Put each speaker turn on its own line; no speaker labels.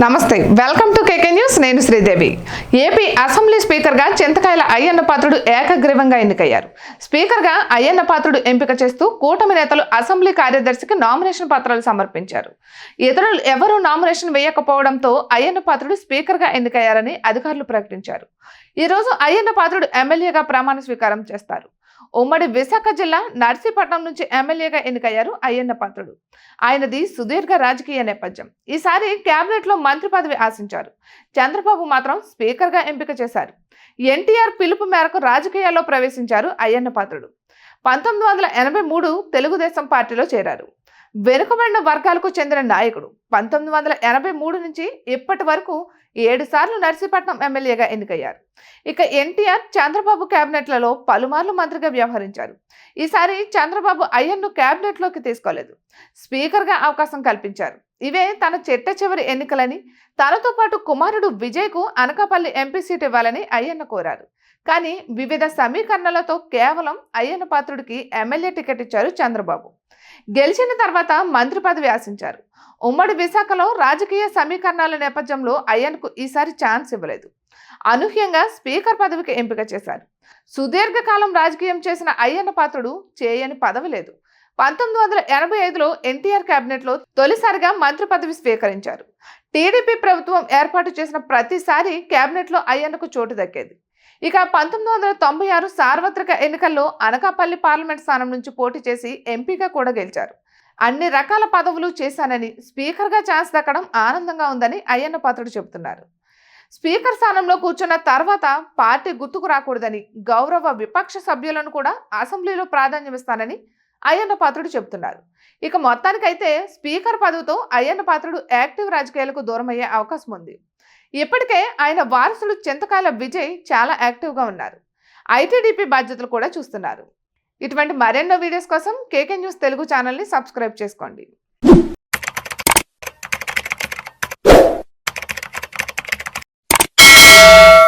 నమస్తే welcome to KK news నేను Sridevi AP assembly speaker గా చింతకాయల అయ్యన్న పాత్రుడు ఏకగ్రీవంగా ఎన్నికయ్యారు స్పీకర్ గా అయ్యన్న పాత్రుడు ఎంపిక చేస్తూ కూటమి నేతలు అసెంబ్లీ కార్యదర్శికి నామినేషన్ పత్రాలు సమర్పించారు ఇతరులు ఎవరూ నామినేషన్ వేయకపోవడంతో అయ్యన్న పాత్రుడు స్పీకర్ గా ఎన్నికయ్యారని అధికారులు ప్రకటించారు ఈ రోజు అయ్యన్న పాత్రుడు ఎమ్మెల్యేగా ప్రమాణ స్వీకారం చేస్తారు ఉమ్మడి విశాఖ జిల్లా నర్సీపట్నం నుంచి ఎమ్మెల్యేగా ఎన్నికయ్యారు అయ్యన్న పాత్రుడు ఆయనది సుదీర్ఘ రాజకీయ నేపథ్యం ఈసారి కేబినెట్ లో మంత్రి పదవి ఆశించారు చంద్రబాబు మాత్రం స్పీకర్ గా ఎంపిక చేశారు ఎన్టీఆర్ పిలుపు మేరకు రాజకీయాల్లో ప్రవేశించారు అయ్యన్న పాత్రుడు 1983 తెలుగుదేశం పార్టీలో చేరారు వెనుకబడిన వర్గాలకు చెందిన నాయకుడు 1983 నుంచి ఇప్పటి వరకు 7 సార్లు నర్సీపట్నం ఎమ్మెల్యేగా ఎన్నికయ్యారు ఇక ఎన్టీఆర్ చంద్రబాబు కేబినెట్లలో పలుమార్లు మంత్రిగా వ్యవహరించారు ఈసారి చంద్రబాబు అయ్యన్ను కేబినెట్ లోకి తీసుకోలేదు స్పీకర్ గా అవకాశం కల్పించారు ఇవే తన చిట్ట చివరి ఎన్నికలని తనతో పాటు కుమారుడు విజయ్ కు అనకాపల్లి ఎంపీ సీట్ ఇవ్వాలని అయ్యన్న కోరారు కానీ వివిధ సమీకరణలతో కేవలం అయ్యన్న పాత్రుడికి ఎమ్మెల్యే టికెట్ ఇచ్చారు చంద్రబాబు గెలిచిన తర్వాత మంత్రి పదవి ఆశించారు ఉమ్మడి విశాఖలో రాజకీయ సమీకరణాల నేపథ్యంలో అయ్యన్కు ఈసారి ఛాన్స్ ఇవ్వలేదు అనూహ్యంగా స్పీకర్ పదవికి ఎంపిక చేశారు సుదీర్ఘకాలం రాజకీయం చేసిన అయ్యన్న పాత్రుడు చేయని పదవి లేదు 1985లో ఎన్టీఆర్ కేబినెట్ లో తొలిసారిగా మంత్రి పదవి స్వీకరించారు టీడీపీ ప్రభుత్వం ఏర్పాటు చేసిన ప్రతిసారి కేబినెట్ లో అయ్యన్నకు చోటు దక్కేది ఇక 1996 సార్వత్రిక ఎన్నికల్లో అనకాపల్లి పార్లమెంట్ స్థానం నుంచి పోటీ చేసి ఎంపీగా కూడా గెలిచారు అన్ని రకాల పదవులు చేశానని స్పీకర్ గా ఛాన్స్ దక్కడం ఆనందంగా ఉందని అయ్యన్న పాత్రుడు చెబుతున్నారు స్పీకర్ స్థానంలో కూర్చున్న తర్వాత పార్టీ గుర్తుకు రాకూడదని గౌరవ విపక్ష సభ్యులను కూడా అసెంబ్లీలో ప్రాధాన్యమిస్తానని అయ్యన్న పాత్రుడు చెబుతున్నారు ఇక మొత్తానికైతే స్పీకర్ పదవితో అయ్యన్న పాత్రుడు యాక్టివ్ రాజకీయాలకు దూరమయ్యే అవకాశం ఉంది ఇప్పటికే ఆయన వారసుడు చింతకాయల విజయ్ చాలా యాక్టివ్గా ఉన్నారు ఐటీడీపీ బాధ్యతలు కూడా చూస్తున్నారు ఇటువంటి మరెన్నో వీడియోస్ కోసం కేకే న్యూస్ తెలుగు ఛానల్ని సబ్స్క్రైబ్ చేసుకోండి